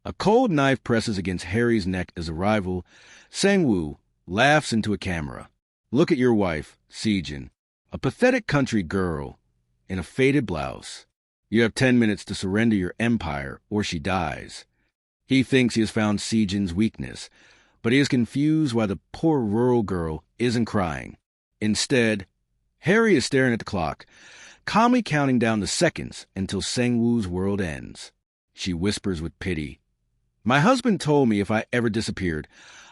A cold knife presses against Haeri's neck as a rival. Sang-woo laughs into a camera. Look at your wife, Sejin, a pathetic country girl in a faded blouse. You have 10 minutes to surrender your empire or she dies. He thinks he has found Sejin's weakness, but he is confused why the poor rural girl isn't crying. Instead, Haeri is staring at the clock, calmly counting down the seconds until Sang-woo's world ends. She whispers with pity, "My husband told me if I ever disappeared,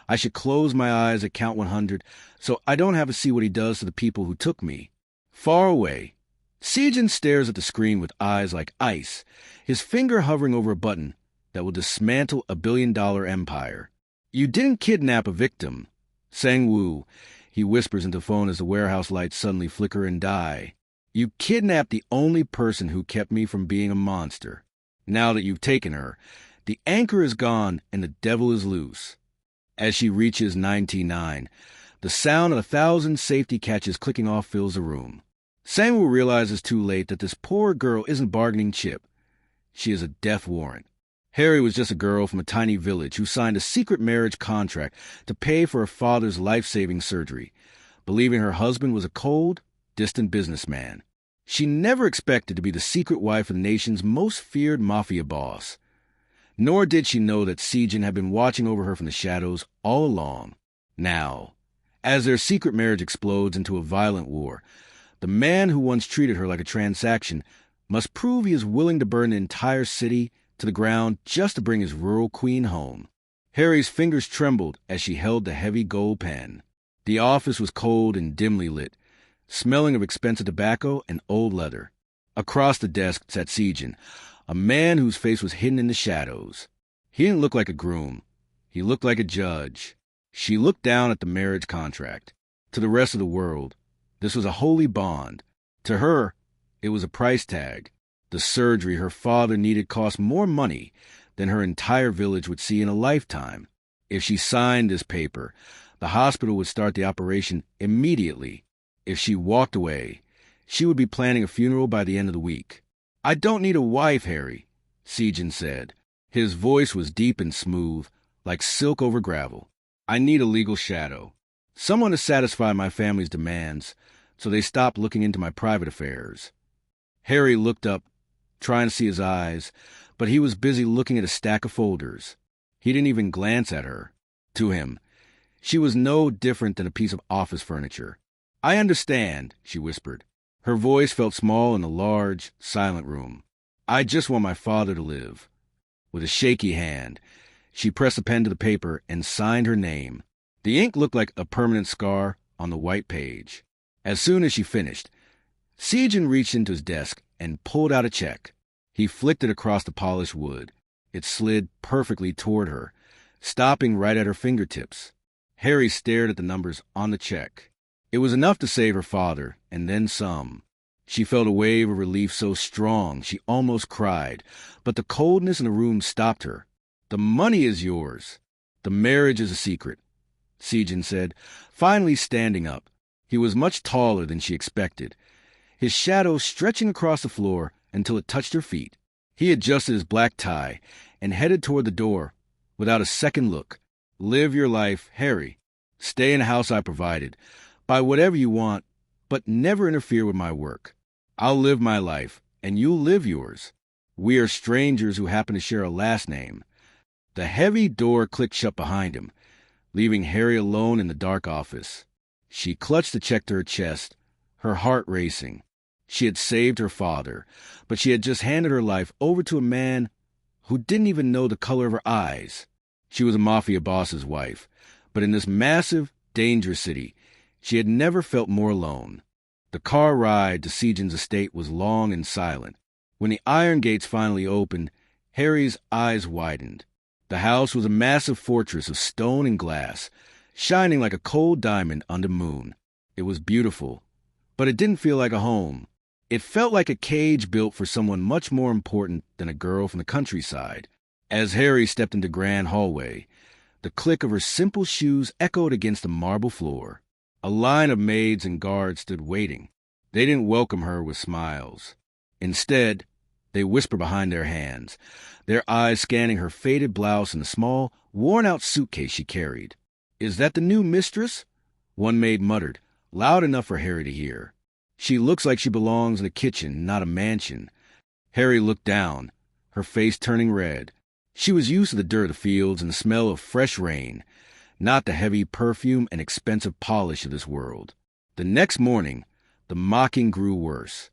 I should close my eyes at count 100 so I don't have to see what he does to the people who took me." Far away, Sejin stares at the screen with eyes like ice, his finger hovering over a button that will dismantle a billion-dollar empire. "You didn't kidnap a victim, Sang-woo," he whispers into the phone as the warehouse lights suddenly flicker and die. "You kidnapped the only person who kept me from being a monster. Now that you've taken her, the anchor is gone and the devil is loose." As she reaches 99, the sound of 1,000 safety catches clicking off fills the room. Sang-woo realizes too late that this poor girl isn't bargaining chip. She is a death warrant. Haeri was just a girl from a tiny village who signed a secret marriage contract to pay for her father's life-saving surgery, believing her husband was a cold, distant businessman. She never expected to be the secret wife of the nation's most feared mafia boss. Nor did she know that Sejin had been watching over her from the shadows all along. Now, as their secret marriage explodes into a violent war, the man who once treated her like a transaction must prove he is willing to burn the entire city to the ground just to bring his rural queen home. Haeri's fingers trembled as she held the heavy gold pen. The office was cold and dimly lit, smelling of expensive tobacco and old leather. Across the desk sat Sejin, a man whose face was hidden in the shadows. He didn't look like a groom. He looked like a judge. She looked down at the marriage contract. To the rest of the world, this was a holy bond. To her, it was a price tag. The surgery her father needed cost more money than her entire village would see in a lifetime. If she signed this paper, the hospital would start the operation immediately. If she walked away, she would be planning a funeral by the end of the week. "I don't need a wife, Haeri," Sejin said. His voice was deep and smooth, like silk over gravel. "I need a legal shadow. Someone to satisfy my family's demands, so they stopped looking into my private affairs." Haeri looked up, trying to see his eyes, but he was busy looking at a stack of folders. He didn't even glance at her. To him, she was no different than a piece of office furniture. "I understand," she whispered. Her voice felt small in the large, silent room. "I just want my father to live." With a shaky hand, she pressed a pen to the paper and signed her name. The ink looked like a permanent scar on the white page. As soon as she finished, Sejin reached into his desk and pulled out a check. He flicked it across the polished wood. It slid perfectly toward her, stopping right at her fingertips. Haeri stared at the numbers on the check. It was enough to save her father, and then some. She felt a wave of relief so strong she almost cried, but the coldness in the room stopped her. "The money is yours. The marriage is a secret," Sejin said, finally standing up. He was much taller than she expected, his shadow stretching across the floor until it touched her feet. He adjusted his black tie and headed toward the door without a second look. "Live your life, Haeri. Stay in the house I provided. Buy whatever you want, but never interfere with my work. I'll live my life, and you'll live yours. We are strangers who happen to share a last name." The heavy door clicked shut behind him, leaving Haeri alone in the dark office. She clutched the check to her chest, her heart racing. She had saved her father, but she had just handed her life over to a man who didn't even know the color of her eyes. She was a mafia boss's wife, but in this massive, dangerous city, she had never felt more alone. The car ride to Sejin's estate was long and silent. When the iron gates finally opened, Haeri's eyes widened. The house was a massive fortress of stone and glass, shining like a cold diamond under the moon. It was beautiful, but it didn't feel like a home. It felt like a cage built for someone much more important than a girl from the countryside. As Haeri stepped into the grand hallway, the click of her simple shoes echoed against the marble floor. A line of maids and guards stood waiting. They didn't welcome her with smiles. Instead, They whisper behind their hands, their eyes scanning her faded blouse and the small, worn-out suitcase she carried. "Is that the new mistress?" one maid muttered, loud enough for Haeri to hear. "She looks like she belongs in a kitchen, not a mansion." Haeri looked down, her face turning red. She was used to the dirt of the fields and the smell of fresh rain, not the heavy perfume and expensive polish of this world. The next morning, the mocking grew worse.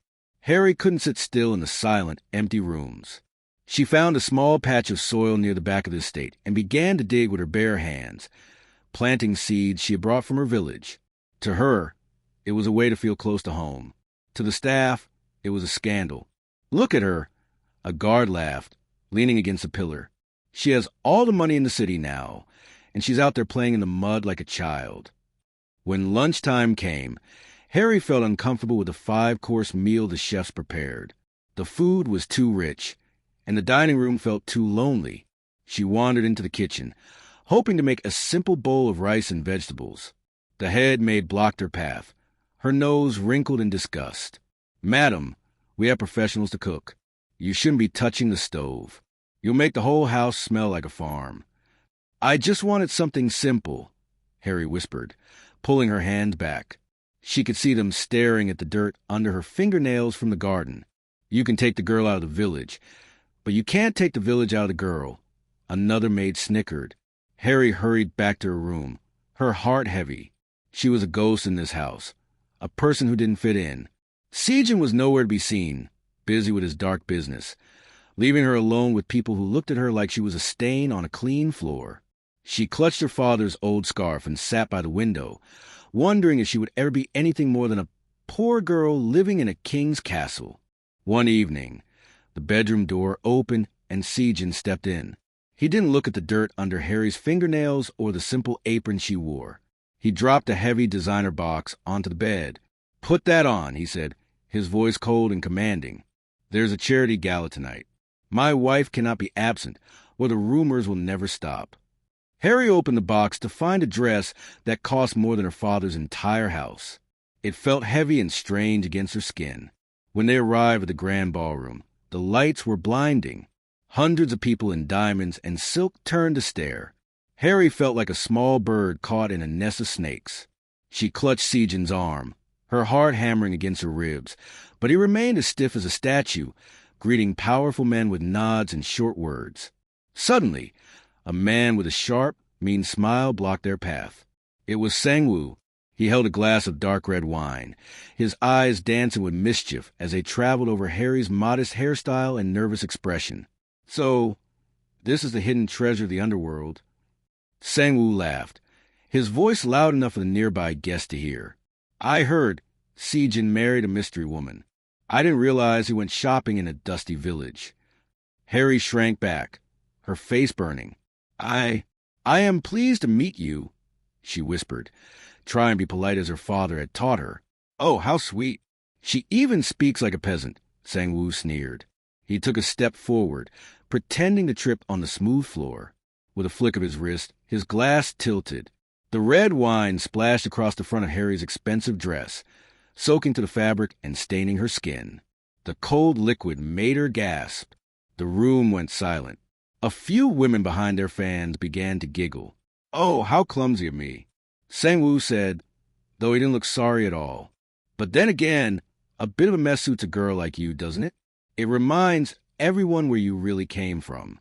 Haeri couldn't sit still in the silent, empty rooms. She found a small patch of soil near the back of the estate and began to dig with her bare hands, planting seeds she had brought from her village. To her, it was a way to feel close to home. To the staff, it was a scandal. "Look at her," a guard laughed, leaning against a pillar. "She has all the money in the city now, and she's out there playing in the mud like a child." When lunchtime came, Haeri felt uncomfortable with the 5-course meal the chefs prepared. The food was too rich, and the dining room felt too lonely. She wandered into the kitchen, hoping to make a simple bowl of rice and vegetables. The head maid blocked her path, her nose wrinkled in disgust. "Madam, we have professionals to cook. You shouldn't be touching the stove. You'll make the whole house smell like a farm." "I just wanted something simple," Haeri whispered, pulling her hand back. She could see them staring at the dirt under her fingernails from the garden. "You can take the girl out of the village, but you can't take the village out of the girl." Another maid snickered. Haeri hurried back to her room, her heart heavy. She was a ghost in this house, a person who didn't fit in. Sejin was nowhere to be seen, busy with his dark business, leaving her alone with people who looked at her like she was a stain on a clean floor. She clutched her father's old scarf and sat by the window, wondering if she would ever be anything more than a poor girl living in a king's castle. One evening, the bedroom door opened and Sejin stepped in. He didn't look at the dirt under Haeri's fingernails or the simple apron she wore. He dropped a heavy designer box onto the bed. "Put that on," he said, his voice cold and commanding. "There's a charity gala tonight. My wife cannot be absent, or the rumors will never stop." Haeri opened the box to find a dress that cost more than her father's entire house. It felt heavy and strange against her skin. When they arrived at the grand ballroom, the lights were blinding. Hundreds of people in diamonds and silk turned to stare. Haeri felt like a small bird caught in a nest of snakes. She clutched Sejin's arm, her heart hammering against her ribs, but he remained as stiff as a statue, greeting powerful men with nods and short words. Suddenly, a man with a sharp, mean smile blocked their path. It was Sangwoo. He held a glass of dark red wine, his eyes dancing with mischief as they traveled over Haeri's modest hairstyle and nervous expression. "So, this is the hidden treasure of the underworld." Sangwoo laughed, his voice loud enough for the nearby guests to hear. "I heard Sejin married a mystery woman. I didn't realize he went shopping in a dusty village." Haeri shrank back, her face burning. I am pleased to meet you," she whispered, trying to be polite as her father had taught her. "Oh, how sweet. She even speaks like a peasant," Sangwoo sneered. He took a step forward, pretending to trip on the smooth floor. With a flick of his wrist, his glass tilted. The red wine splashed across the front of Haeri's expensive dress, soaking to the fabric and staining her skin. The cold liquid made her gasp. The room went silent. A few women behind their fans began to giggle. "Oh, how clumsy of me," Sangwoo said, though he didn't look sorry at all. "But then again, a bit of a mess suits a girl like you, doesn't it? It reminds everyone where you really came from."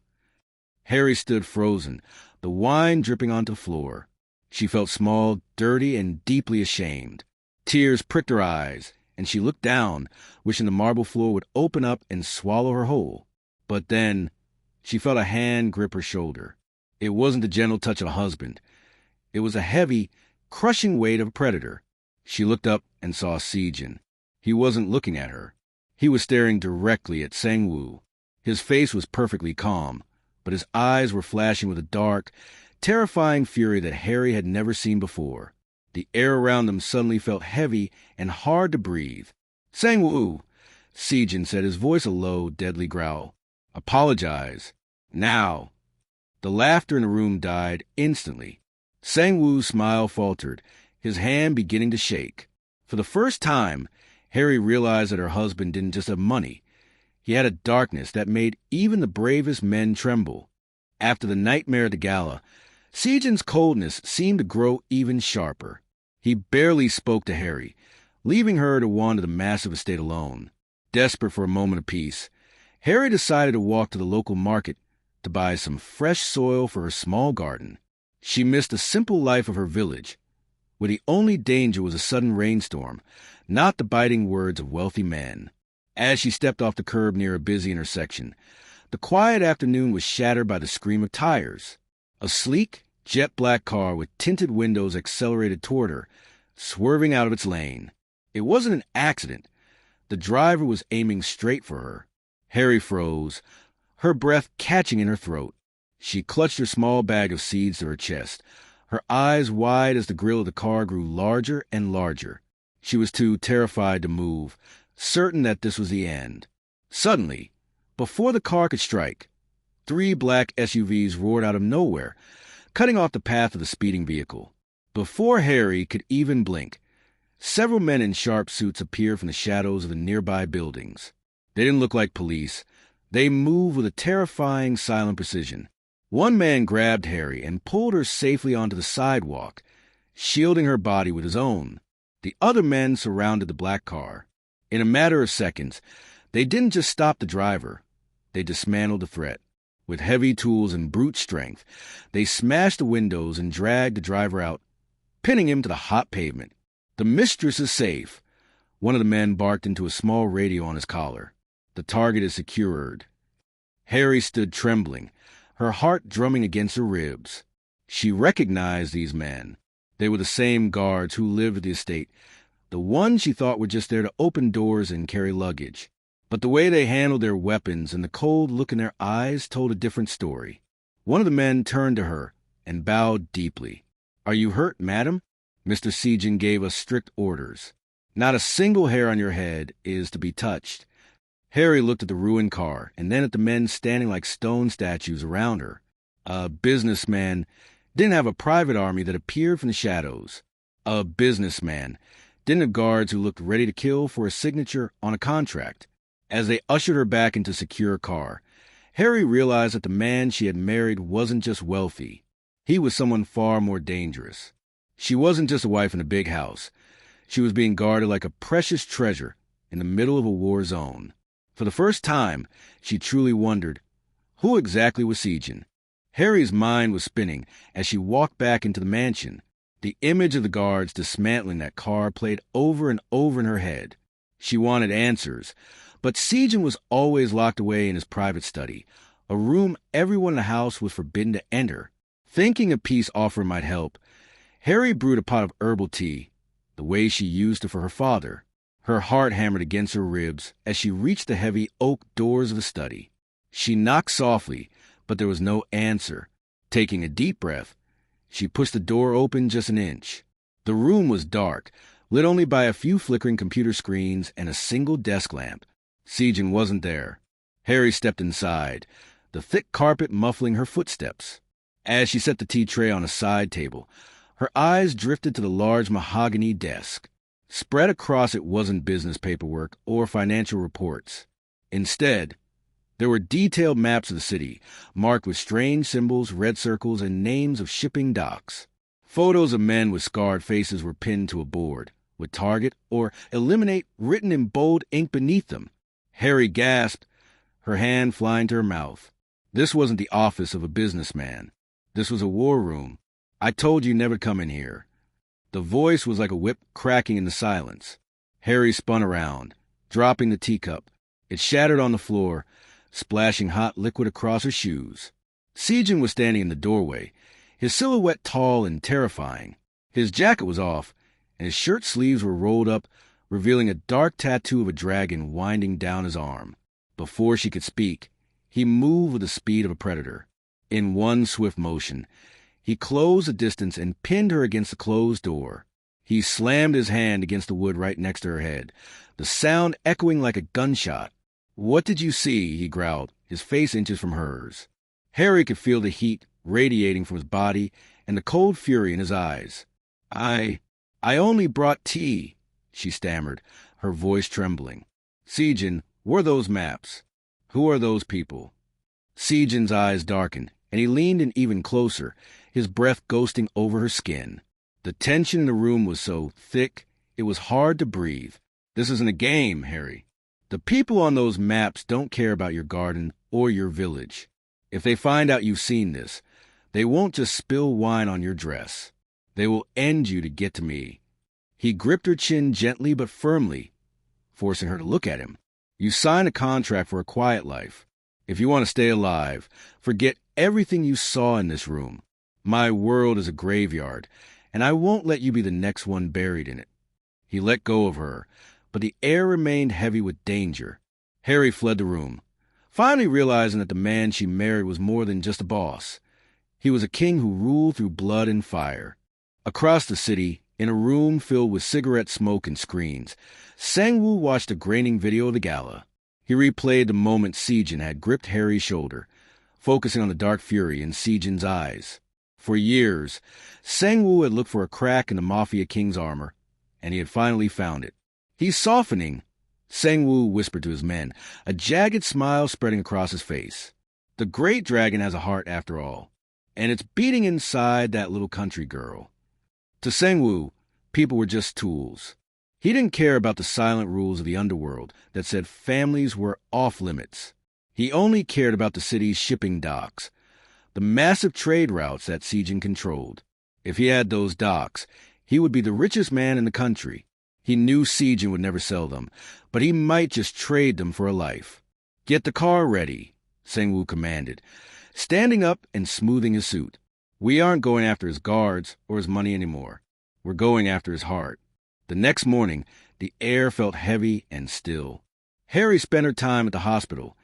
Haeri stood frozen, the wine dripping onto the floor. She felt small, dirty, and deeply ashamed. Tears pricked her eyes, and she looked down, wishing the marble floor would open up and swallow her whole. But then she felt a hand grip her shoulder. It wasn't the gentle touch of a husband. It was a heavy, crushing weight of a predator. She looked up and saw Sejin. He wasn't looking at her. He was staring directly at Sangwoo. His face was perfectly calm, but his eyes were flashing with a dark, terrifying fury that Haeri had never seen before. The air around them suddenly felt heavy and hard to breathe. "Sangwoo," Sejin said, his voice a low, deadly growl. "Apologize. Now." The laughter in the room died instantly. Sangwoo's smile faltered, his hand beginning to shake. For the first time, Haeri realized that her husband didn't just have money. He had a darkness that made even the bravest men tremble. After the nightmare at the gala, Sejin's coldness seemed to grow even sharper. He barely spoke to Haeri, leaving her to wander the massive estate alone. Desperate for a moment of peace, Haeri decided to walk to the local market to buy some fresh soil for her small garden. She missed the simple life of her village, where the only danger was a sudden rainstorm, not the biting words of wealthy men. As she stepped off the curb near a busy intersection, the quiet afternoon was shattered by the scream of tires. A sleek, jet-black car with tinted windows accelerated toward her, swerving out of its lane. It wasn't an accident. The driver was aiming straight for her. Haeri froze, her breath catching in her throat. She clutched her small bag of seeds to her chest, her eyes wide as the grille of the car grew larger and larger. She was too terrified to move, certain that this was the end. Suddenly, before the car could strike, 3 black SUVs roared out of nowhere, cutting off the path of the speeding vehicle. Before Haeri could even blink, several men in sharp suits appeared from the shadows of the nearby buildings. They didn't look like police. They moved with a terrifying, silent precision. One man grabbed Haeri and pulled her safely onto the sidewalk, shielding her body with his own. The other men surrounded the black car. In a matter of seconds, they didn't just stop the driver. They dismantled the threat. With heavy tools and brute strength, they smashed the windows and dragged the driver out, pinning him to the hot pavement. "The mistress is safe," one of the men barked into a small radio on his collar. "The target is secured." Haeri stood trembling, her heart drumming against her ribs. She recognized these men. They were the same guards who lived at the estate, the ones she thought were just there to open doors and carry luggage. But the way they handled their weapons and the cold look in their eyes told a different story. One of the men turned to her and bowed deeply. "Are you hurt, madam?" "Mr. Sejin gave us strict orders. Not a single hair on your head is to be touched." Haeri looked at the ruined car and then at the men standing like stone statues around her. A businessman didn't have a private army that appeared from the shadows. A businessman didn't have guards who looked ready to kill for a signature on a contract. As they ushered her back into a secure car, Haeri realized that the man she had married wasn't just wealthy. He was someone far more dangerous. She wasn't just a wife in a big house. She was being guarded like a precious treasure in the middle of a war zone. For the first time, she truly wondered, who exactly was Sejin? Haeri's mind was spinning as she walked back into the mansion. The image of the guards dismantling that car played over and over in her head. She wanted answers, but Sejin was always locked away in his private study, a room everyone in the house was forbidden to enter. Thinking a peace offer might help, Haeri brewed a pot of herbal tea, the way she used it for her father. Her heart hammered against her ribs as she reached the heavy oak doors of the study. She knocked softly, but there was no answer. Taking a deep breath, she pushed the door open just an inch. The room was dark, lit only by a few flickering computer screens and a single desk lamp. Sejin wasn't there. Haeri stepped inside, the thick carpet muffling her footsteps. As she set the tea tray on a side table, her eyes drifted to the large mahogany desk. Spread across it wasn't business paperwork or financial reports. Instead, there were detailed maps of the city, marked with strange symbols, red circles, and names of shipping docks. Photos of men with scarred faces were pinned to a board, with "Target" or "Eliminate" written in bold ink beneath them. Haeri gasped, her hand flying to her mouth. This wasn't the office of a businessman. This was a war room. "I told you never to come in here." The voice was like a whip cracking in the silence. Haeri spun around, dropping the teacup. It shattered on the floor, splashing hot liquid across her shoes. Sejin was standing in the doorway, his silhouette tall and terrifying. His jacket was off, and his shirt sleeves were rolled up, revealing a dark tattoo of a dragon winding down his arm. Before she could speak, he moved with the speed of a predator. In one swift motion, he closed the distance and pinned her against the closed door. He slammed his hand against the wood right next to her head, the sound echoing like a gunshot. "What did you see?" he growled, his face inches from hers. Haeri could feel the heat radiating from his body and the cold fury in his eyes. I only brought tea," she stammered, her voice trembling. "Sejin, were those maps?" Who are those people? Sejin's eyes darkened, and he leaned in even closer, his breath ghosting over her skin. The tension in the room was so thick, it was hard to breathe. This isn't a game, Haeri. The people on those maps don't care about your garden or your village. If they find out you've seen this, they won't just spill wine on your dress. They will end you to get to me. He gripped her chin gently but firmly, forcing her to look at him. You signed a contract for a quiet life. If you want to stay alive, forget everything you saw in this room. My world is a graveyard, and I won't let you be the next one buried in it. He let go of her, but the air remained heavy with danger. Haeri fled the room, finally realizing that the man she married was more than just a boss. He was a king who ruled through blood and fire. Across the city, in a room filled with cigarette smoke and screens, Sang-woo watched a graining video of the gala. He replayed the moment Sejin had gripped Haeri's shoulder, focusing on the dark fury in Sejin's eyes. For years, Sang-woo had looked for a crack in the Mafia King's armor, and he had finally found it. He's softening, Sang-woo whispered to his men, a jagged smile spreading across his face. The great dragon has a heart after all, and it's beating inside that little country girl. To Sang-woo, people were just tools. He didn't care about the silent rules of the underworld that said families were off-limits. He only cared about the city's shipping docks, the massive trade routes that Sejin controlled. If he had those docks, he would be the richest man in the country. He knew Sejin would never sell them, but he might just trade them for a life. Get the car ready, Sang-woo commanded, standing up and smoothing his suit. We aren't going after his guards or his money anymore. We're going after his heart. The next morning, the air felt heavy and still. Haeri spent her time at the hospital,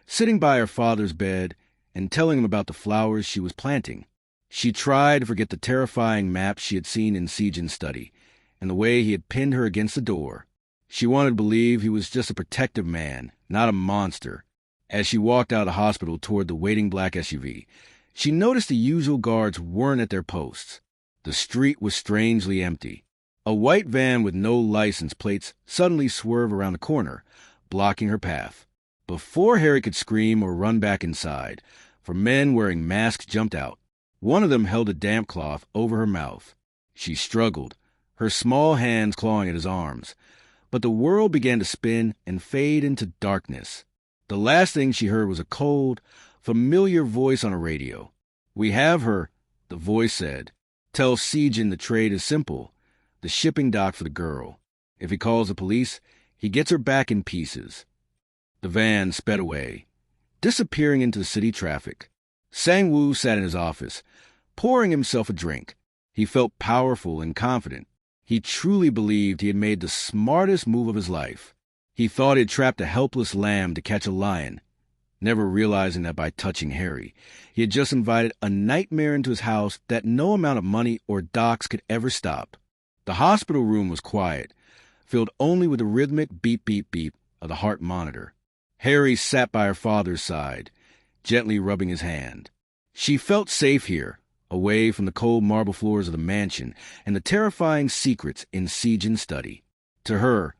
sitting by her father's bed and telling him about the flowers she was planting. She tried to forget the terrifying maps she had seen in Sejin's study and the way he had pinned her against the door. She wanted to believe he was just a protective man, not a monster. As she walked out of the hospital toward the waiting black SUV, she noticed the usual guards weren't at their posts. The street was strangely empty. A white van with no license plates suddenly swerved around the corner, blocking her path. Before Haeri could scream or run back inside, 4 men wearing masks jumped out. One of them held a damp cloth over her mouth. She struggled, her small hands clawing at his arms. But the world began to spin and fade into darkness. The last thing she heard was a cold, familiar voice on a radio. "We have her," the voice said. "Tell Sejin the trade is simple. The shipping dock for the girl. If he calls the police, he gets her back in pieces." The van sped away, disappearing into the city traffic. Sang-woo sat in his office, pouring himself a drink. He felt powerful and confident. He truly believed he had made the smartest move of his life. He thought he had trapped a helpless lamb to catch a lion, never realizing that by touching Haeri, he had just invited a nightmare into his house that no amount of money or docks could ever stop. The hospital room was quiet, filled only with the rhythmic beep-beep-beep of the heart monitor. Haeri sat by her father's side, gently rubbing his hand. She felt safe here, away from the cold marble floors of the mansion and the terrifying secrets in Sejin's study. To her,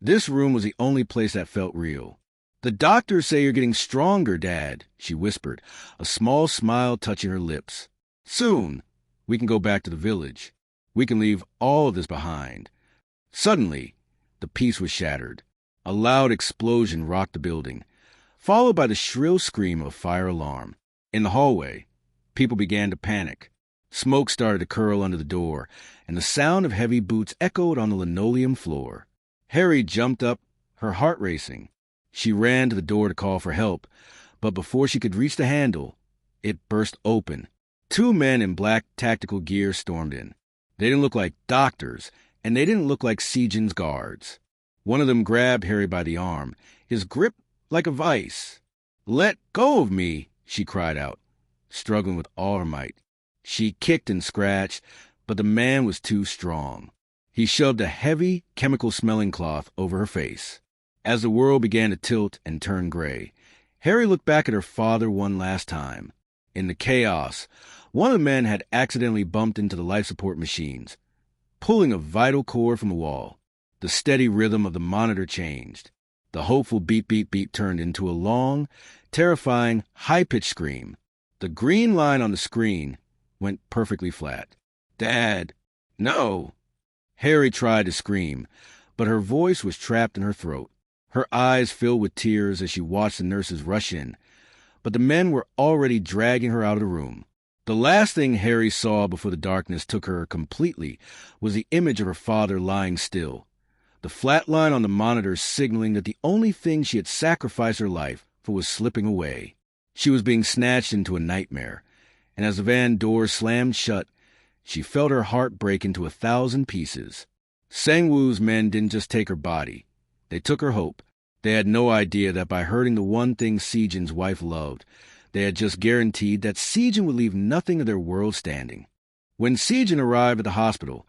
this room was the only place that felt real. "The doctors say you're getting stronger, Dad," she whispered, a small smile touching her lips. "Soon, we can go back to the village. We can leave all of this behind." Suddenly, the peace was shattered. A loud explosion rocked the building, followed by the shrill scream of a fire alarm. In the hallway, people began to panic. Smoke started to curl under the door, and the sound of heavy boots echoed on the linoleum floor. Haeri jumped up, her heart racing. She ran to the door to call for help, but before she could reach the handle, it burst open. 2 men in black tactical gear stormed in. They didn't look like doctors, and they didn't look like Sejin's guards. One of them grabbed Haeri by the arm, his grip like a vice. "Let go of me," she cried out, struggling with all her might. She kicked and scratched, but the man was too strong. He shoved a heavy, chemical-smelling cloth over her face. As the world began to tilt and turn gray, Haeri looked back at her father one last time. In the chaos, one of the men had accidentally bumped into the life support machines, pulling a vital cord from the wall. The steady rhythm of the monitor changed. The hopeful beep beep beep turned into a long, terrifying, high-pitched scream. The green line on the screen went perfectly flat. "Dad, no!" Haeri tried to scream, but her voice was trapped in her throat. Her eyes filled with tears as she watched the nurses rush in, but the men were already dragging her out of the room. The last thing Haeri saw before the darkness took her completely was the image of her father lying still, the flat line on the monitor signaling that the only thing she had sacrificed her life for was slipping away. She was being snatched into a nightmare, and as the van door slammed shut, she felt her heart break into 1,000 pieces. Sang-woo's men didn't just take her body. They took her hope. They had no idea that by hurting the one thing Sejin's wife loved, they had just guaranteed that Sejin would leave nothing of their world standing. When Sejin arrived at the hospital,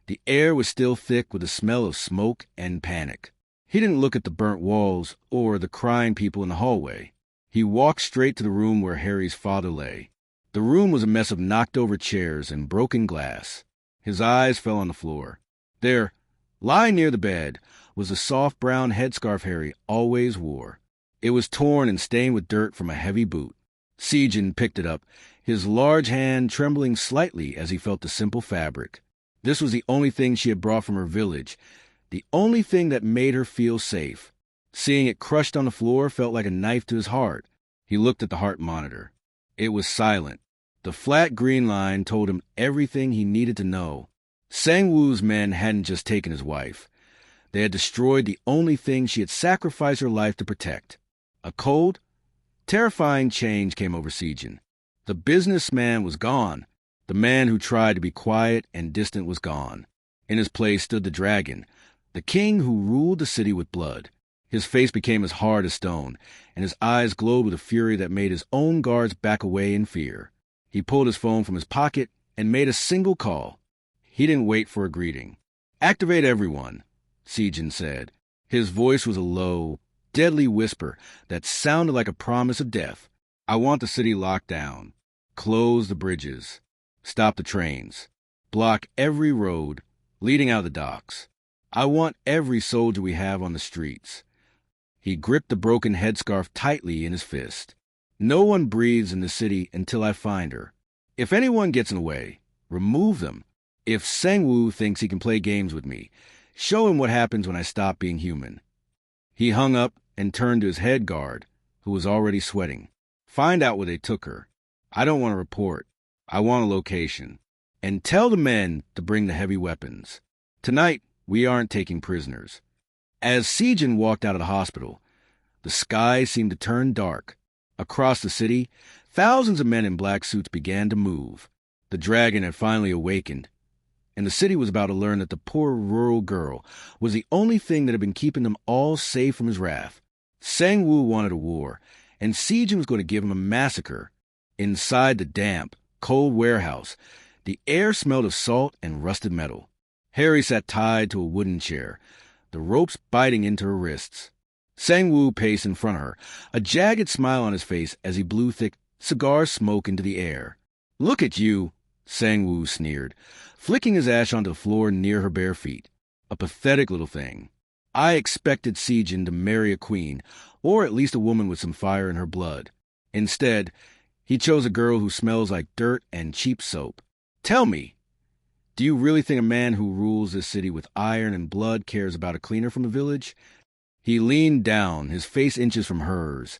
the air was still thick with the smell of smoke and panic. He didn't look at the burnt walls or the crying people in the hallway. He walked straight to the room where Haeri's father lay. The room was a mess of knocked-over chairs and broken glass. His eyes fell on the floor. There, lying near the bed, was the soft brown headscarf Haeri always wore. It was torn and stained with dirt from a heavy boot. Sejin picked it up, his large hand trembling slightly as he felt the simple fabric. This was the only thing she had brought from her village, the only thing that made her feel safe. Seeing it crushed on the floor felt like a knife to his heart. He looked at the heart monitor. It was silent. The flat green line told him everything he needed to know. Sang-woo's men hadn't just taken his wife. They had destroyed the only thing she had sacrificed her life to protect. A cold, terrifying change came over Sejin. The businessman was gone. The man who tried to be quiet and distant was gone. In his place stood the dragon, the king who ruled the city with blood. His face became as hard as stone, and his eyes glowed with a fury that made his own guards back away in fear. He pulled his phone from his pocket and made a single call. He didn't wait for a greeting. "Activate everyone," Sejin said. His voice was a low, deadly whisper that sounded like a promise of death. "I want the city locked down. Close the bridges. Stop the trains. Block every road leading out of the docks. I want every soldier we have on the streets." He gripped the broken headscarf tightly in his fist. "No one breathes in the city until I find her. If anyone gets in the way, remove them. If Sang-woo thinks he can play games with me, show him what happens when I stop being human." He hung up and turned to his head guard, who was already sweating. "Find out where they took her. I don't want a report. I want a location. And tell the men to bring the heavy weapons. Tonight, we aren't taking prisoners." As Sejin walked out of the hospital, the sky seemed to turn dark. Across the city, thousands of men in black suits began to move. The dragon had finally awakened, and the city was about to learn that the poor rural girl was the only thing that had been keeping them all safe from his wrath. Sang-woo wanted a war, and Sejin was going to give him a massacre. Inside the damp, cold warehouse, the air smelled of salt and rusted metal. Haeri sat tied to a wooden chair, the ropes biting into her wrists. Sang-woo paced in front of her, a jagged smile on his face as he blew thick cigar smoke into the air. "Look at you," Sang-woo sneered, flicking his ash onto the floor near her bare feet. "A pathetic little thing. I expected Sejin to marry a queen, or at least a woman with some fire in her blood. Instead, he chose a girl who smells like dirt and cheap soap. Tell me, do you really think a man who rules this city with iron and blood cares about a cleaner from the village?" He leaned down, his face inches from hers,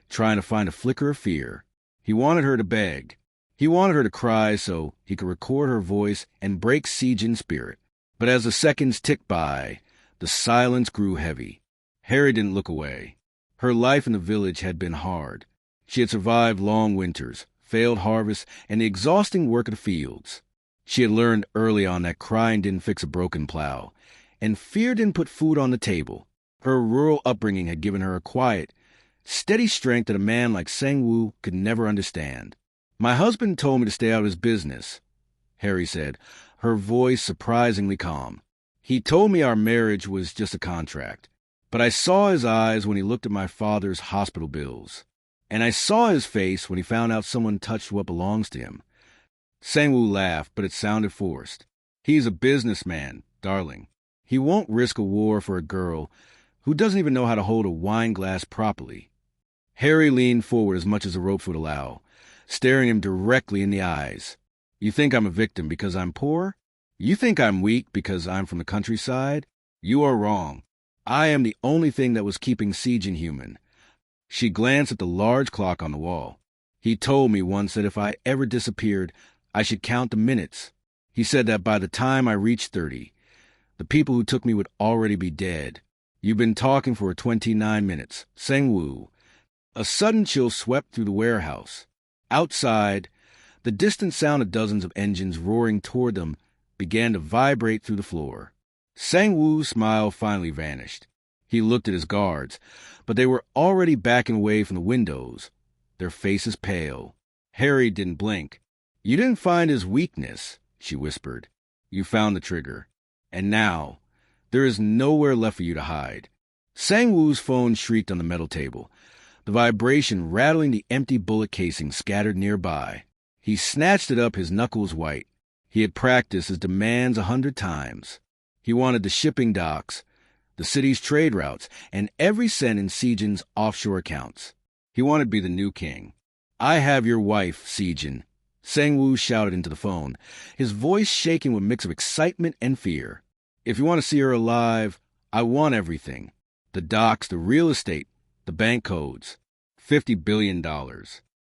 trying to find a flicker of fear. He wanted her to beg. He wanted her to cry so he could record her voice and break Sejin's spirit. But as the seconds ticked by, the silence grew heavy. Haeri didn't look away. Her life in the village had been hard. She had survived long winters, failed harvests, and the exhausting work of the fields. She had learned early on that crying didn't fix a broken plow, and fear didn't put food on the table. Her rural upbringing had given her a quiet, steady strength that a man like Sang-woo could never understand. "My husband told me to stay out of his business," Haeri said, her voice surprisingly calm. "He told me our marriage was just a contract. But I saw his eyes when he looked at my father's hospital bills. And I saw his face when he found out someone touched what belongs to him." Sang-woo laughed, but it sounded forced. "He's a businessman, darling. He won't risk a war for a girl who doesn't even know how to hold a wine glass properly. Haeri leaned forward as much as the ropes would allow, staring him directly in the eyes. You think I'm a victim because I'm poor? You think I'm weak because I'm from the countryside? You are wrong. I am the only thing that was keeping Sejin human. She glanced at the large clock on the wall. He told me once that if I ever disappeared, I should count the minutes. He said that by the time I reached 30, the people who took me would already be dead. You've been talking for 29 minutes. Sang-woo. A sudden chill swept through the warehouse. Outside, the distant sound of dozens of engines roaring toward them began to vibrate through the floor. Sang-woo's smile finally vanished. He looked at his guards, but they were already backing away from the windows, their faces pale. Haeri didn't blink. You didn't find his weakness, she whispered. You found the trigger. And now, there is nowhere left for you to hide. Sang-woo's phone shrieked on the metal table, the vibration rattling the empty bullet casing scattered nearby. He snatched it up, his knuckles white. He had practiced his demands 100 times. He wanted the shipping docks, the city's trade routes, and every cent in Sejin's offshore accounts. He wanted to be the new king. I have your wife, Sejin, Sang-woo shouted into the phone, his voice shaking with a mix of excitement and fear. If you want to see her alive, I want everything. The docks, the real estate, the bank codes. $50 billion.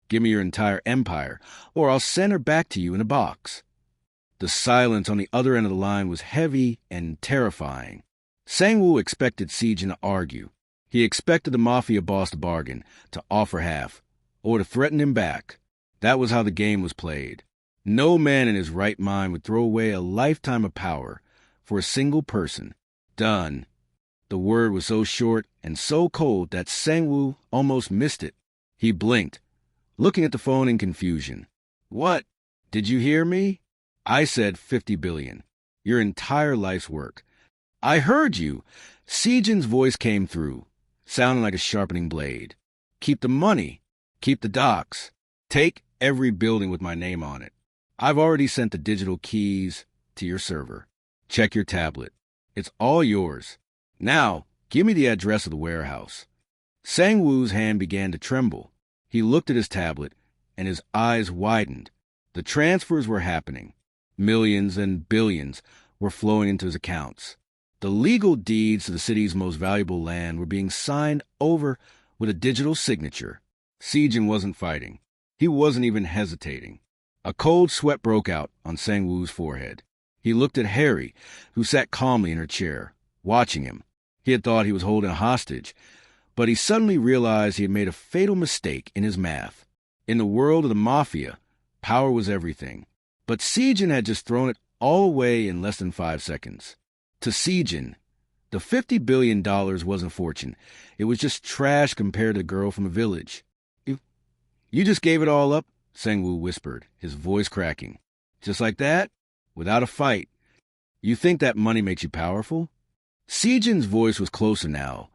Give me your entire empire, or I'll send her back to you in a box. The silence on the other end of the line was heavy and terrifying. Sang-woo expected Sejin to argue. He expected the Mafia Boss to bargain, to offer half, or to threaten him back. That was how the game was played. No man in his right mind would throw away a lifetime of power for a single person. Done. The word was so short and so cold that Sang-woo almost missed it. He blinked, looking at the phone in confusion. What? Did you hear me? I said 50 billion. Your entire life's work. I heard you. Sejin's voice came through, sounding like a sharpening blade. Keep the money. Keep the docks. Take every building with my name on it. I've already sent the digital keys to your server. Check your tablet. It's all yours. Now, give me the address of the warehouse. Sang-woo's hand began to tremble. He looked at his tablet, and his eyes widened. The transfers were happening. Millions and billions were flowing into his accounts. The legal deeds to the city's most valuable land were being signed over with a digital signature. Sejin wasn't fighting. He wasn't even hesitating. A cold sweat broke out on Sang-woo's forehead. He looked at Haeri, who sat calmly in her chair, watching him. He had thought he was holding a hostage, but he suddenly realized he had made a fatal mistake in his math. In the world of the Mafia, power was everything. But Sejin had just thrown it all away in less than 5 seconds. To Sejin, the $50 billion wasn't fortune. It was just trash compared to the girl from a village. You just gave it all up? Sang-woo whispered, his voice cracking. Just like that? Without a fight. You think that money makes you powerful? Sejin's voice was closer now,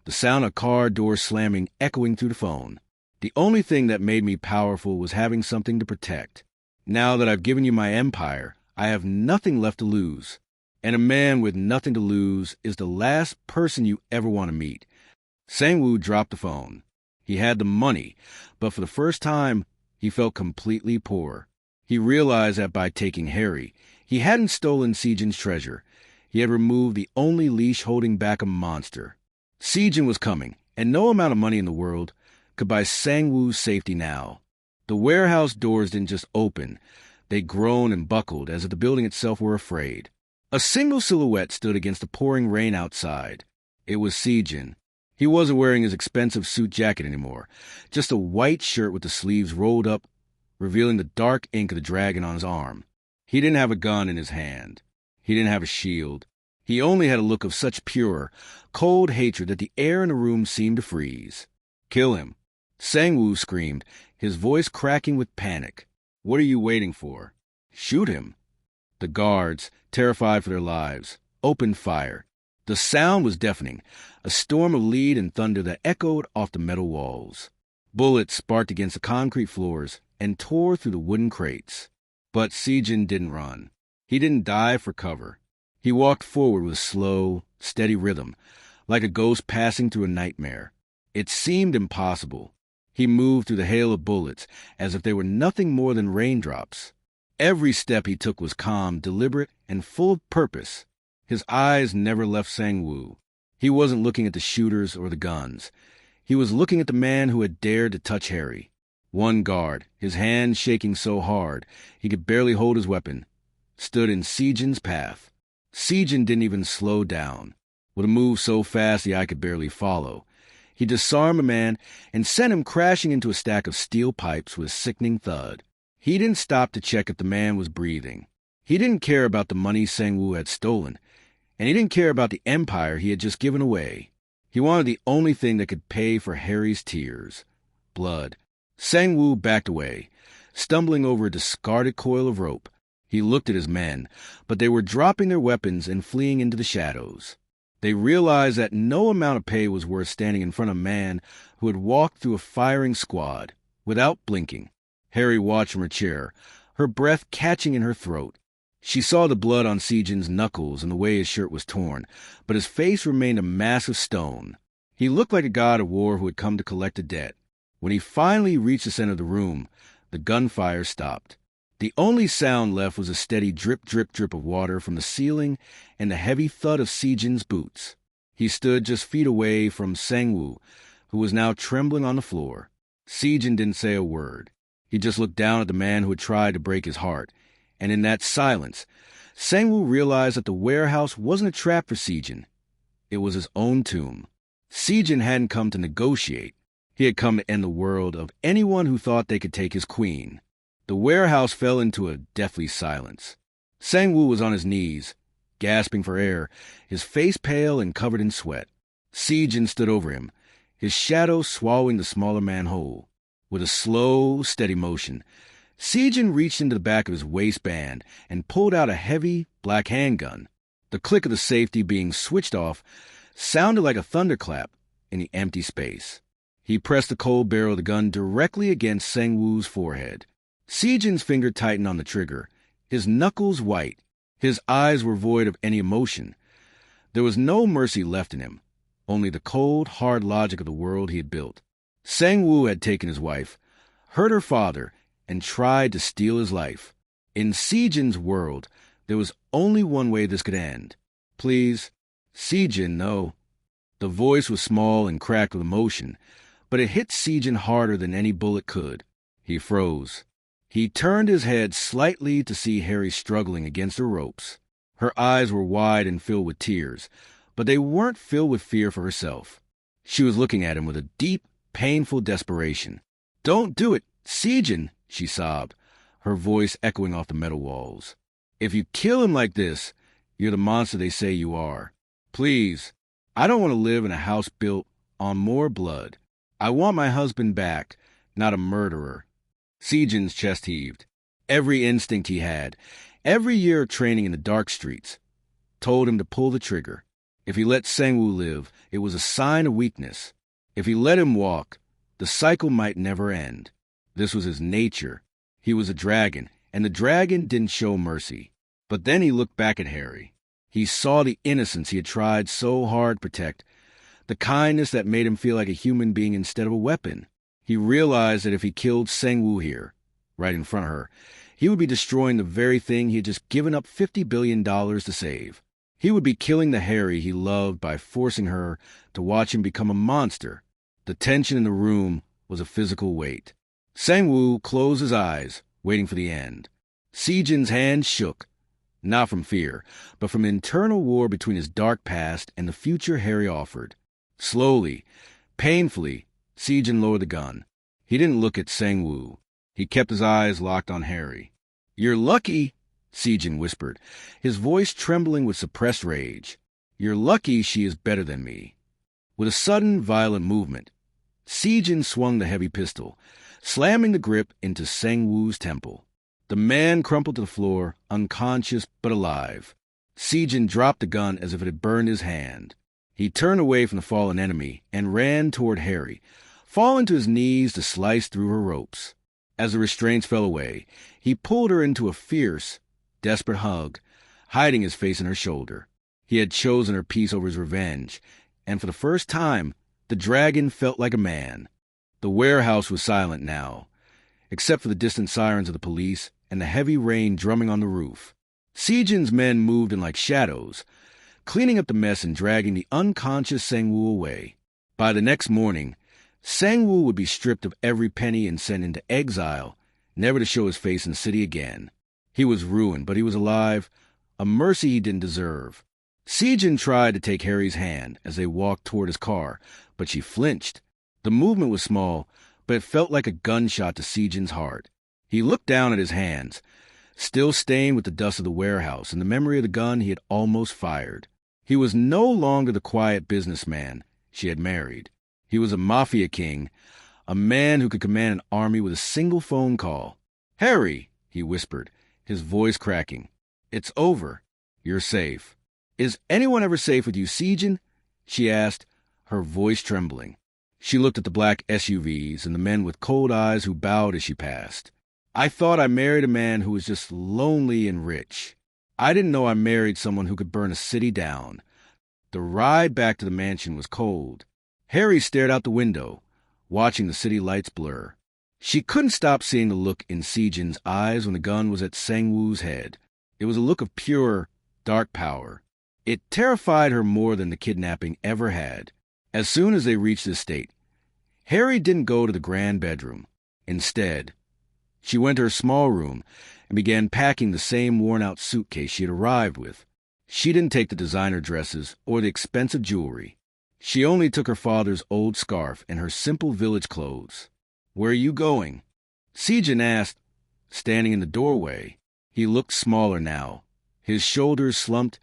the sound of car doors slamming echoing through the phone. The only thing that made me powerful was having something to protect. Now that I've given you my empire, I have nothing left to lose. And a man with nothing to lose is the last person you ever want to meet. Sang-woo dropped the phone. He had the money, but for the first time, he felt completely poor. He realized that by taking Haeri, he hadn't stolen Sejin's treasure. He had removed the only leash holding back a monster. Sejin was coming, and no amount of money in the world could buy Sang-woo's safety now. The warehouse doors didn't just open. They groaned and buckled as if the building itself were afraid. A single silhouette stood against the pouring rain outside. It was Sejin. He wasn't wearing his expensive suit jacket anymore, just a white shirt with the sleeves rolled up, revealing the dark ink of the dragon on his arm. He didn't have a gun in his hand. He didn't have a shield. He only had a look of such pure, cold hatred that the air in the room seemed to freeze. Kill him. Sang-woo screamed, his voice cracking with panic. What are you waiting for? Shoot him. The guards, terrified for their lives, opened fire. The sound was deafening, a storm of lead and thunder that echoed off the metal walls. Bullets sparked against the concrete floors and tore through the wooden crates. But Sejin didn't run. He didn't dive for cover. He walked forward with a slow, steady rhythm, like a ghost passing through a nightmare. It seemed impossible. He moved through the hail of bullets as if they were nothing more than raindrops. Every step he took was calm, deliberate, and full of purpose. His eyes never left Sang-woo. He wasn't looking at the shooters or the guns. He was looking at the man who had dared to touch Haeri. One guard, his hand shaking so hard he could barely hold his weapon, stood in Sejin's path. Sejin didn't even slow down. With a move so fast the eye could barely follow, he disarmed a man and sent him crashing into a stack of steel pipes with a sickening thud. He didn't stop to check if the man was breathing. He didn't care about the money Sang-woo had stolen, and he didn't care about the empire he had just given away. He wanted the only thing that could pay for Haeri's tears: blood. Sang-woo backed away, stumbling over a discarded coil of rope. He looked at his men, but they were dropping their weapons and fleeing into the shadows. They realized that no amount of pay was worth standing in front of a man who had walked through a firing squad without blinking. Haeri watched from her chair, her breath catching in her throat. She saw the blood on Sejin's knuckles and the way his shirt was torn, but his face remained a mass of stone. He looked like a god of war who had come to collect a debt. When he finally reached the center of the room, the gunfire stopped. The only sound left was a steady drip, drip, drip of water from the ceiling and the heavy thud of Sejin's boots. He stood just feet away from Sang-woo, who was now trembling on the floor. Sejin didn't say a word. He just looked down at the man who had tried to break his heart, and in that silence, Sang-woo realized that the warehouse wasn't a trap for Sejin. It was his own tomb. Sejin hadn't come to negotiate. He had come to end the world of anyone who thought they could take his queen. The warehouse fell into a deathly silence. Sang-woo was on his knees, gasping for air, his face pale and covered in sweat. Sejin stood over him, his shadow swallowing the smaller man whole. With a slow, steady motion, Sejin reached into the back of his waistband and pulled out a heavy, black handgun. The click of the safety being switched off sounded like a thunderclap in the empty space. He pressed the cold barrel of the gun directly against Sang-woo's forehead. Sejin's finger tightened on the trigger, his knuckles white. His eyes were void of any emotion. There was no mercy left in him, only the cold, hard logic of the world he had built. Sang-woo had taken his wife, hurt her father, and tried to steal his life. In Sejin's world, there was only one way this could end. Please, Sejin, no. The voice was small and cracked with emotion, but it hit Sejin harder than any bullet could. He froze. He turned his head slightly to see Haeri struggling against the ropes. Her eyes were wide and filled with tears, but they weren't filled with fear for herself. She was looking at him with a deep, painful desperation. "Don't do it, Sejin," she sobbed, her voice echoing off the metal walls. "If you kill him like this, you're the monster they say you are. Please, I don't want to live in a house built on more blood. I want my husband back, not a murderer." Sejin's chest heaved. Every instinct he had, every year of training in the dark streets, told him to pull the trigger. If he let Sang-woo live, it was a sign of weakness. If he let him walk, the cycle might never end. This was his nature. He was a dragon, and the dragon didn't show mercy. But then he looked back at Haeri. He saw the innocence he had tried so hard to protect, the kindness that made him feel like a human being instead of a weapon. He realized that if he killed Sang-woo here, right in front of her, he would be destroying the very thing he had just given up $50 billion to save. He would be killing the Haeri he loved by forcing her to watch him become a monster. The tension in the room was a physical weight. Sang-woo closed his eyes, waiting for the end. Sejin's hand shook, not from fear, but from internal war between his dark past and the future Haeri offered. Slowly, painfully, Sejin lowered the gun. He didn't look at Sang-woo. He kept his eyes locked on Haeri. "You're lucky," Sejin whispered, his voice trembling with suppressed rage. "You're lucky she is better than me." With a sudden, violent movement, Sejin swung the heavy pistol, slamming the grip into Sang-woo's temple. The man crumpled to the floor, unconscious but alive. Sejin dropped the gun as if it had burned his hand. He turned away from the fallen enemy and ran toward Haeri, falling to his knees to slice through her ropes. As the restraints fell away, he pulled her into a fierce, desperate hug, hiding his face in her shoulder. He had chosen her peace over his revenge, and for the first time, the dragon felt like a man. The warehouse was silent now, except for the distant sirens of the police and the heavy rain drumming on the roof. Sejin's men moved in like shadows, cleaning up the mess and dragging the unconscious Sang-woo away. By the next morning, Sang-woo would be stripped of every penny and sent into exile, never to show his face in the city again. He was ruined, but he was alive, a mercy he didn't deserve. Sejin tried to take Haeri's hand as they walked toward his car, but she flinched. The movement was small, but it felt like a gunshot to Sejin's heart. He looked down at his hands, still stained with the dust of the warehouse and the memory of the gun he had almost fired. He was no longer the quiet businessman she had married. He was a mafia king, a man who could command an army with a single phone call. "Haeri," he whispered, his voice cracking. "It's over. You're safe." "Is anyone ever safe with you, Sejin?" she asked, her voice trembling. She looked at the black SUVs and the men with cold eyes who bowed as she passed. "I thought I married a man who was just lonely and rich. I didn't know I married someone who could burn a city down." The ride back to the mansion was cold. Haeri stared out the window, watching the city lights blur. She couldn't stop seeing the look in Sejin's eyes when the gun was at Sang-woo's head. It was a look of pure, dark power. It terrified her more than the kidnapping ever had. As soon as they reached the estate, Haeri didn't go to the grand bedroom. Instead, she went to her small room and began packing the same worn-out suitcase she had arrived with. She didn't take the designer dresses or the expensive jewelry. She only took her father's old scarf and her simple village clothes. "Where are you going?" Sejin asked, standing in the doorway. He looked smaller now, his shoulders slumped,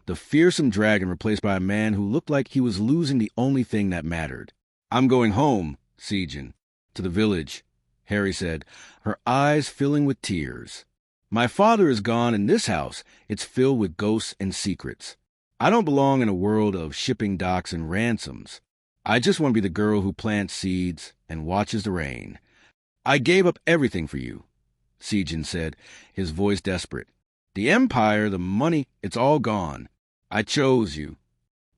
the fearsome dragon replaced by a man who looked like he was losing the only thing that mattered. "I'm going home, Sejin." "To the village," Haeri said, her eyes filling with tears. "My father is gone, and this house, it's filled with ghosts and secrets. I don't belong in a world of shipping docks and ransoms. I just want to be the girl who plants seeds and watches the rain." "I gave up everything for you," Sejin said, his voice desperate. "The empire, the money, it's all gone. I chose you."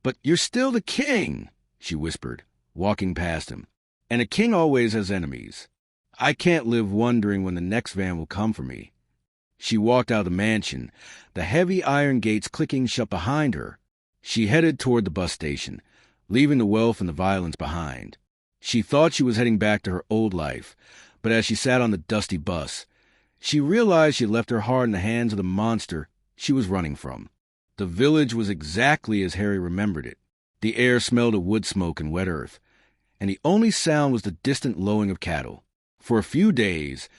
"But you're still the king," she whispered, walking past him. "And a king always has enemies. I can't live wondering when the next van will come for me." She walked out of the mansion, the heavy iron gates clicking shut behind her. She headed toward the bus station, leaving the wealth and the violence behind. She thought she was heading back to her old life, but as she sat on the dusty bus, she realized she had left her heart in the hands of the monster she was running from. The village was exactly as Haeri remembered it. The air smelled of wood smoke and wet earth, and the only sound was the distant lowing of cattle. For a few days,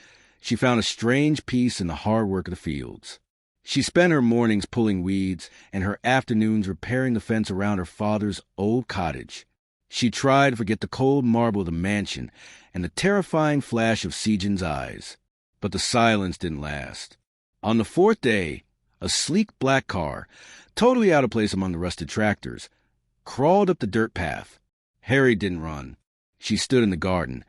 she found a strange peace in the hard work of the fields. She spent her mornings pulling weeds and her afternoons repairing the fence around her father's old cottage. She tried to forget the cold marble of the mansion and the terrifying flash of Sejin's eyes. But the silence didn't last. On the fourth day, a sleek black car, totally out of place among the rusted tractors, crawled up the dirt path. Haeri didn't run. She stood in the garden,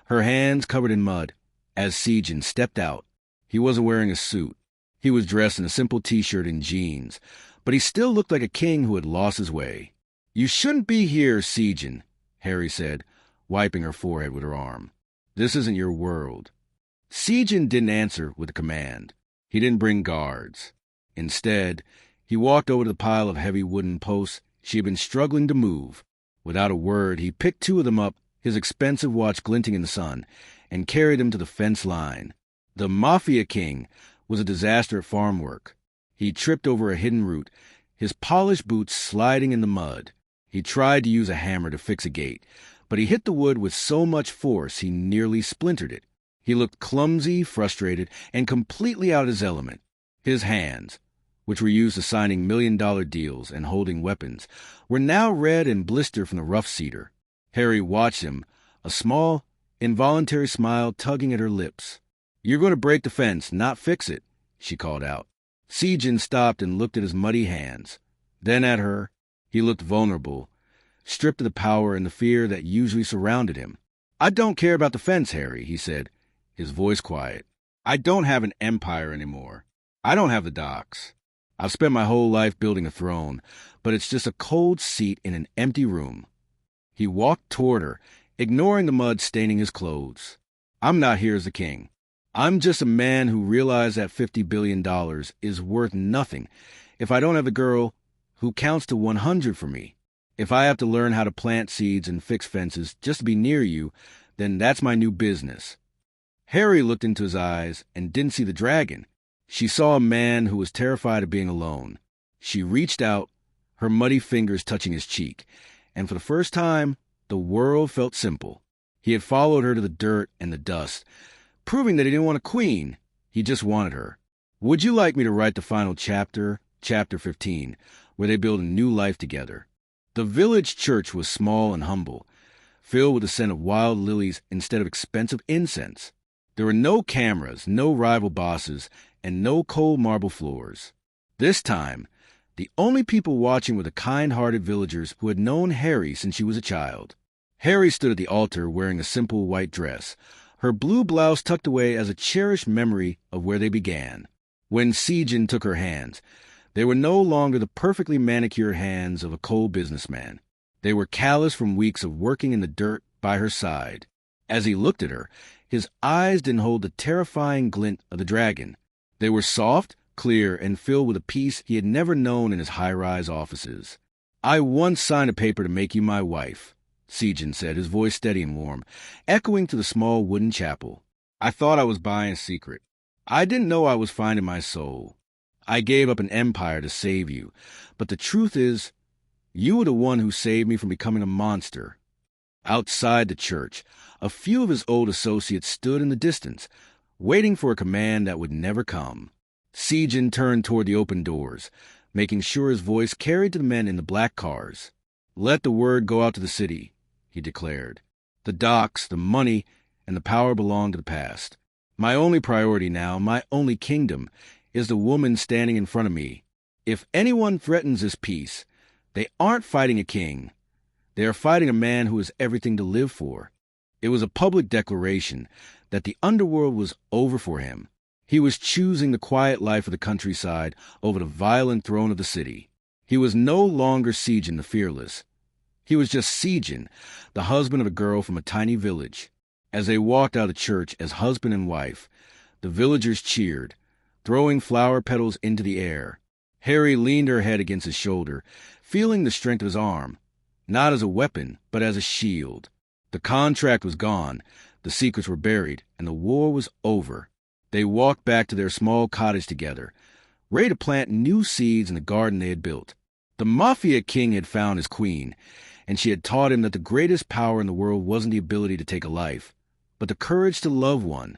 her hands covered in mud, as Sejin stepped out. He wasn't wearing a suit. He was dressed in a simple t-shirt and jeans, but he still looked like a king who had lost his way. "You shouldn't be here, Sejin," Haeri said, wiping her forehead with her arm. "This isn't your world." Sejin didn't answer with a command. He didn't bring guards. Instead, he walked over to the pile of heavy wooden posts she had been struggling to move. Without a word, he picked two of them up, his expensive watch glinting in the sun, and carried them to the fence line. The Mafia King was a disaster at farm work. He tripped over a hidden root, his polished boots sliding in the mud. He tried to use a hammer to fix a gate, but he hit the wood with so much force he nearly splintered it. He looked clumsy, frustrated, and completely out of his element. His hands, which were used to signing million-dollar deals and holding weapons, were now red and blistered from the rough cedar. Haeri watched him, a small, involuntary smile tugging at her lips. "You're going to break the fence, not fix it," she called out. Sejin stopped and looked at his muddy hands. Then at her. He looked vulnerable, stripped of the power and the fear that usually surrounded him. "I don't care about the fence, Haeri," he said, his voice quiet. "I don't have an empire anymore. I don't have the docks. I've spent my whole life building a throne, but it's just a cold seat in an empty room. He walked toward her, ignoring the mud staining his clothes. I'm not here as a king. I'm just a man who realized that $50 billion is worth nothing if I don't have a girl who counts to 100 for me. If I have to learn how to plant seeds and fix fences just to be near you, then that's my new business. Haeri looked into his eyes and didn't see the dragon. She saw a man who was terrified of being alone. She reached out, her muddy fingers touching his cheek, and for the first time, the world felt simple. He had followed her to the dirt and the dust, proving that he didn't want a queen. He just wanted her. Would you like me to write the final chapter, chapter 15, where they build a new life together? The village church was small and humble, filled with the scent of wild lilies instead of expensive incense. There were no cameras, no rival bosses, and no cold marble floors. This time, the only people watching were the kind-hearted villagers who had known Haeri since she was a child. Haeri stood at the altar wearing a simple white dress, her blue blouse tucked away as a cherished memory of where they began. When Sejin took her hands, they were no longer the perfectly manicured hands of a cold businessman. They were callous from weeks of working in the dirt by her side. As he looked at her, his eyes didn't hold the terrifying glint of the dragon. They were soft, clear, and filled with a peace he had never known in his high-rise offices. I once signed a paper to make you my wife, Sejin said, his voice steady and warm, echoing to the small wooden chapel. I thought I was buying a secret. I didn't know I was finding my soul. I gave up an empire to save you, but the truth is, you were the one who saved me from becoming a monster. Outside the church, a few of his old associates stood in the distance, waiting for a command that would never come. Sejin turned toward the open doors, making sure his voice carried to the men in the black cars. Let the word go out to the city, he declared. The docks, the money, and the power belong to the past. My only priority now, my only kingdom, is the woman standing in front of me. If anyone threatens this peace, they aren't fighting a king. They are fighting a man who has everything to live for. It was a public declaration that the underworld was over for him. He was choosing the quiet life of the countryside over the violent throne of the city. He was no longer Sejin the Fearless. He was just Sejin, the husband of a girl from a tiny village. As they walked out of church as husband and wife, the villagers cheered, throwing flower petals into the air. Haeri leaned her head against his shoulder, feeling the strength of his arm, not as a weapon, but as a shield. The contract was gone, the secrets were buried, and the war was over. They walked back to their small cottage together, ready to plant new seeds in the garden they had built. The Mafia king had found his queen, and she had taught him that the greatest power in the world wasn't the ability to take a life, but the courage to love one.